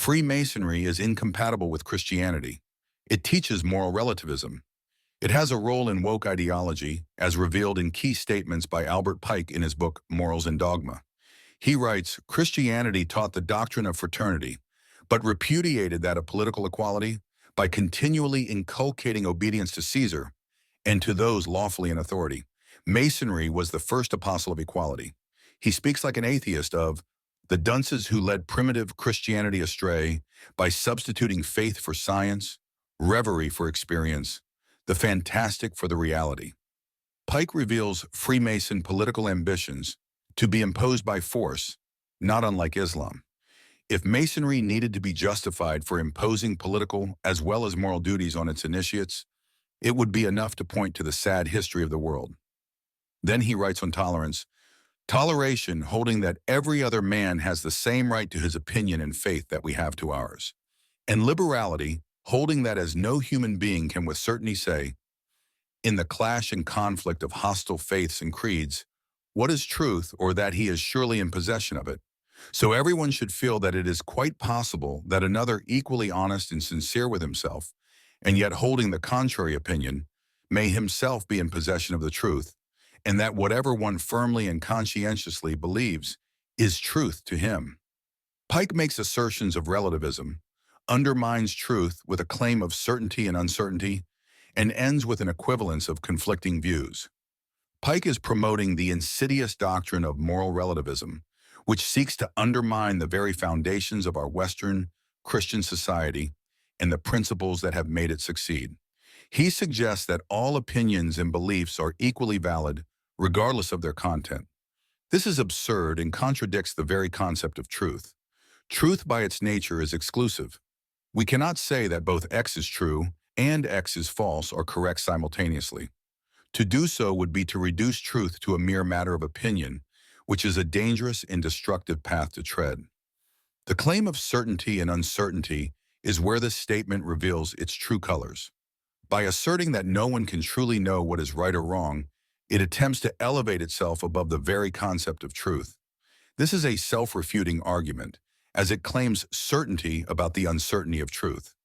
Freemasonry is incompatible with Christianity. It teaches moral relativism. It has a role in woke ideology, as revealed in key statements by Albert Pike in his book Morals and Dogma. He writes, Christianity taught the doctrine of fraternity, but repudiated that of political equality by continually inculcating obedience to Caesar and to those lawfully in authority. Masonry was the first apostle of equality. He speaks like an atheist of the dunces who led primitive Christianity astray by substituting faith for science, reverie for experience, the fantastic for the reality. Pike reveals Freemason political ambitions to be imposed by force, not unlike Islam. If Masonry needed to be justified for imposing political as well as moral duties on its initiates, it would be enough to point to the sad history of the world. Then he writes on tolerance, toleration holding that every other man has the same right to his opinion and faith that we have to ours, and liberality holding that as no human being can with certainty say, in the clash and conflict of hostile faiths and creeds, what is truth or that he is surely in possession of it. So everyone should feel that it is quite possible that another equally honest and sincere with himself, and yet holding the contrary opinion, may himself be in possession of the truth, and that whatever one firmly and conscientiously believes is truth to him. Pike makes assertions of relativism, undermines truth with a claim of certainty and uncertainty, and ends with an equivalence of conflicting views. Pike is promoting the insidious doctrine of moral relativism, which seeks to undermine the very foundations of our Western Christian society and the principles that have made it succeed. He suggests that all opinions and beliefs are equally valid, regardless of their content. This is absurd and contradicts the very concept of truth. Truth by its nature is exclusive. We cannot say that both X is true and X is false or correct simultaneously. To do so would be to reduce truth to a mere matter of opinion, which is a dangerous and destructive path to tread. The claim of certainty and uncertainty is where this statement reveals its true colors. By asserting that no one can truly know what is right or wrong, it attempts to elevate itself above the very concept of truth. This is a self-refuting argument, as it claims certainty about the uncertainty of truth.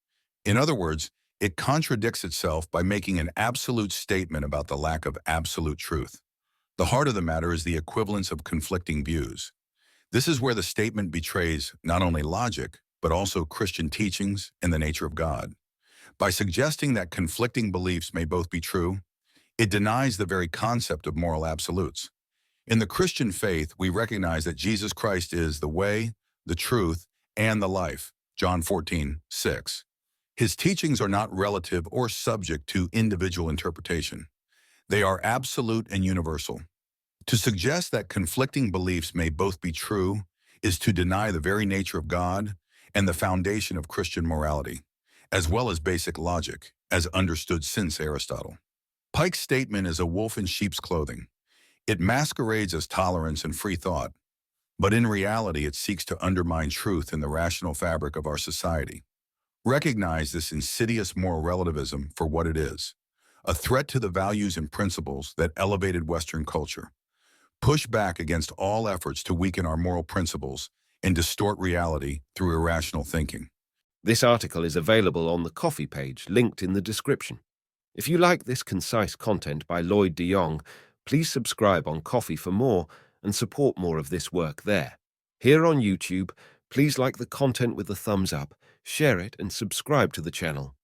In other words, it contradicts itself by making an absolute statement about the lack of absolute truth. The heart of the matter is the equivalence of conflicting views. This is where the statement betrays not only logic, but also Christian teachings and the nature of God. By suggesting that conflicting beliefs may both be true, it denies the very concept of moral absolutes. In the Christian faith, we recognize that Jesus Christ is the way, the truth, and the life, John 14:6. His teachings are not relative or subject to individual interpretation. They are absolute and universal. To suggest that conflicting beliefs may both be true is to deny the very nature of God and the foundation of Christian morality, as well as basic logic, as understood since Aristotle. Pike's statement is a wolf in sheep's clothing. It masquerades as tolerance and free thought, but in reality it seeks to undermine truth in the rational fabric of our society. Recognize this insidious moral relativism for what it is, a threat to the values and principles that elevated Western culture. Push back against all efforts to weaken our moral principles and distort reality through irrational thinking. This article is available on the Ko-fi page linked in the description. If you like this concise content by Lloyd de Jong, please subscribe on Ko-fi for more and support more of this work there. Here on YouTube, please like the content with a thumbs up, share it and subscribe to the channel.